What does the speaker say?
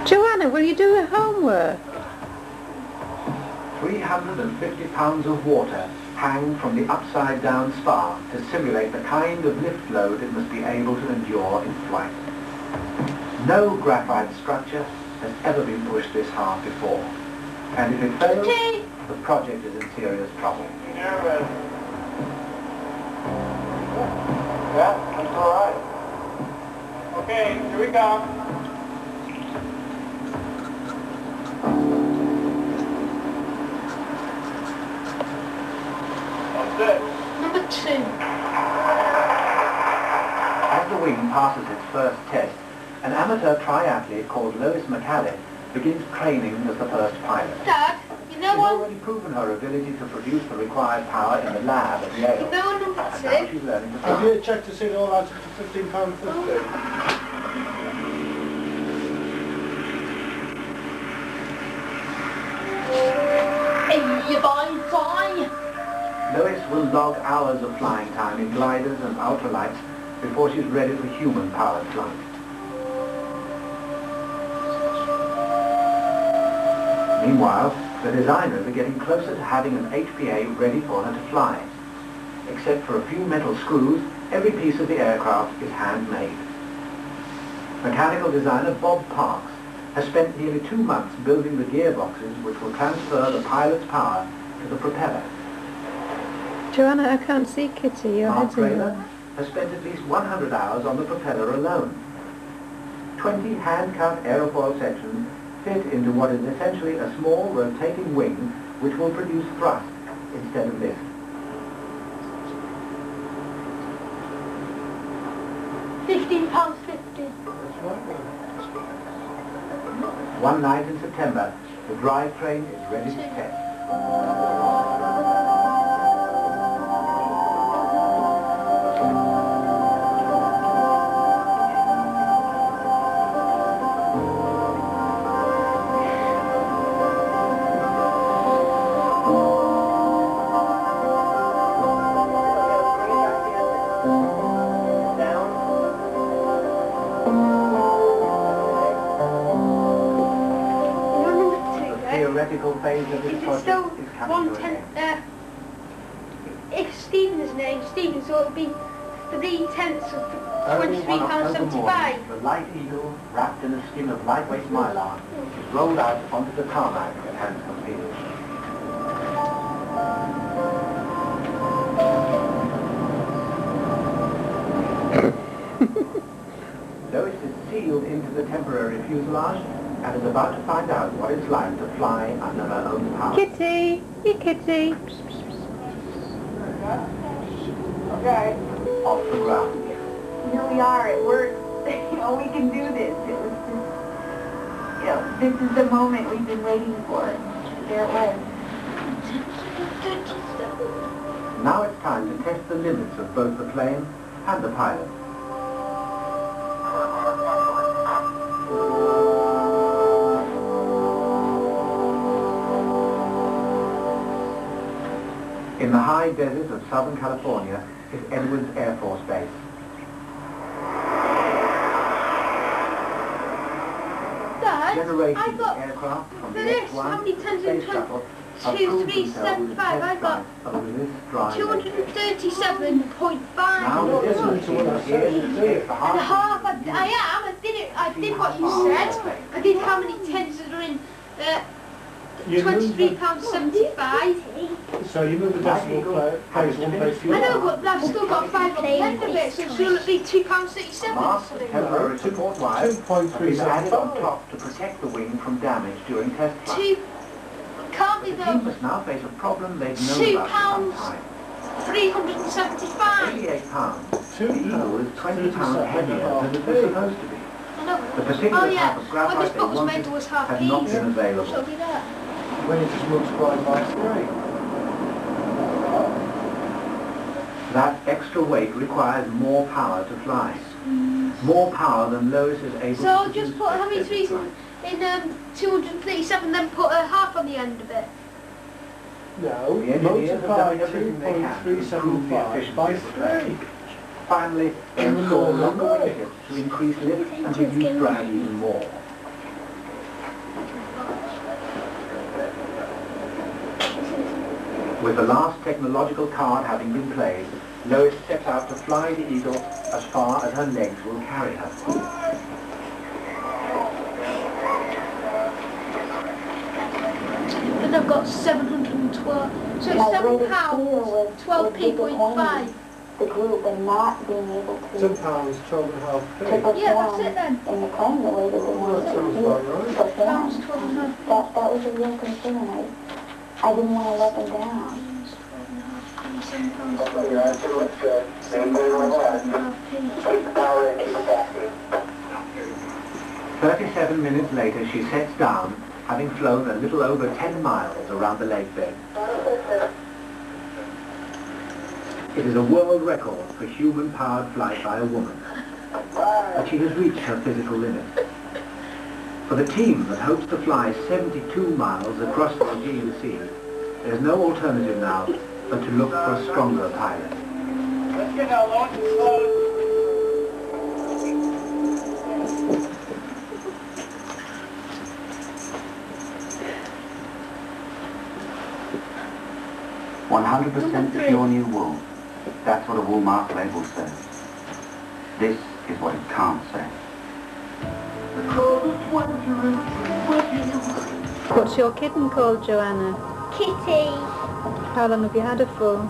Joanna, will you do her homework? 350 pounds of water hang from the upside-down spar to simulate the kind of lift load it must be able to endure in flight. No graphite structure has ever been pushed this hard before. And if it fails, the project is in serious trouble. Nervous. Yeah, that's all right. Okay, here we go. That's it. Number 2. As the wing passes its first test, an amateur triathlete called Lois McCallie begins training as the first pilot. Dad, you know She's what? already proven her ability to produce the required power in the lab at Yale. You know number And now 2? she's learning to Have fly. you checked to see it all out to £15.50? Hey, you bye. Lois will log hours of flying time in gliders and ultralights before she's ready for human-powered flight. Meanwhile, the designers are getting closer to having an HPA ready for her to fly. Except for a few metal screws, every piece of the aircraft is handmade. Mechanical designer Bob Parks has spent nearly 2 months building the gearboxes which will transfer the pilot's power to the propeller. Joanna, I can't see Kitty. Your Mark head's in Trailer there. has spent at least 100 hours on the propeller alone. 20 hand-cut aerofoil sections fit into what is essentially a small rotating wing which will produce thrust instead of lift. £15.50. One night in September, the drivetrain is ready to test. Theoretical phase of this Is it project still is coming to an 1/10? end. If Stephen's name, Stephen, so it'll be 3/10 of Early one October morning, £23.75. the light eagle, wrapped in a skin of lightweight mylar, is rolled out onto the tarmac at Hanscom Field. Lois is sealed into the temporary fuselage and is about to find out what it's like to fly under her own power. Kitty! You Kitty! Okay. Off the ground. Here we are, it works. You know, we can do this. It was just, you know, this is the moment we've been waiting for. There it was. Now it's time to test the limits of both the plane and the pilot. In the high desert of Southern California is Edwards Air Force Base. Dad, Generations I of got aircraft from the for this, how X-1 many tons space in shuttle 2, have proved 3, themselves 7, as 5? I test got flights over this dry lake. 237.5. Now the distance is here to escape the And a heart. half, I did what you said. I did how many tens that are in £23.75. So you move the decimal place one place to I know, but I've still got 5 on the end of it, so it's going to be £2.37. Masts and temporary support wires have been 2.37. added on top to protect the wing from damage during test flights. Can't be The team though. must now face a problem they've known about for some time. £375. 88 pounds. Two The Eagle is 20 pounds heavier than it was supposed to be. I know. The particular Oh yeah, type of when graphite this they book was made wanted there was half has not each. been So available. it'll be that. when it just multiplied by 3. That extra weight requires more power to fly. More power than Lois is able to So produce. just put how many at threes flight. in 237, then put a half on the end of it. No, The engineers have multiply done everything they can to improve the 2.375 efficiency by of the plane. 3. Finally, they install longer wing tips to increase lift and reduce drag even more. With the last technological card having been played, Lois sets out to fly the Eagle as far as her legs will carry her. And I've got 712. So it's £7, 12p.5. The group and not being able to £7, 12.5p. perform Yeah, that's it then. in the playing the way that they wanted That sounds to about right. perform. Pounds 12.5. That was a real concern. I didn't want to let them down. £7, 37 minutes later, she sets down, having flown a little over 10 miles around the lake bed. It is a world record for human-powered flight by a woman, but she has reached her physical limit. For the team that hopes to fly 72 miles across the Aegean Sea, there is no alternative now but to look for a stronger pilot. Let's get our launch closed. "100% pure new wool." That's what a wool mark label says. This is what it can't say. What's your kitten called, Joanna? Kitty. How long have you had her for?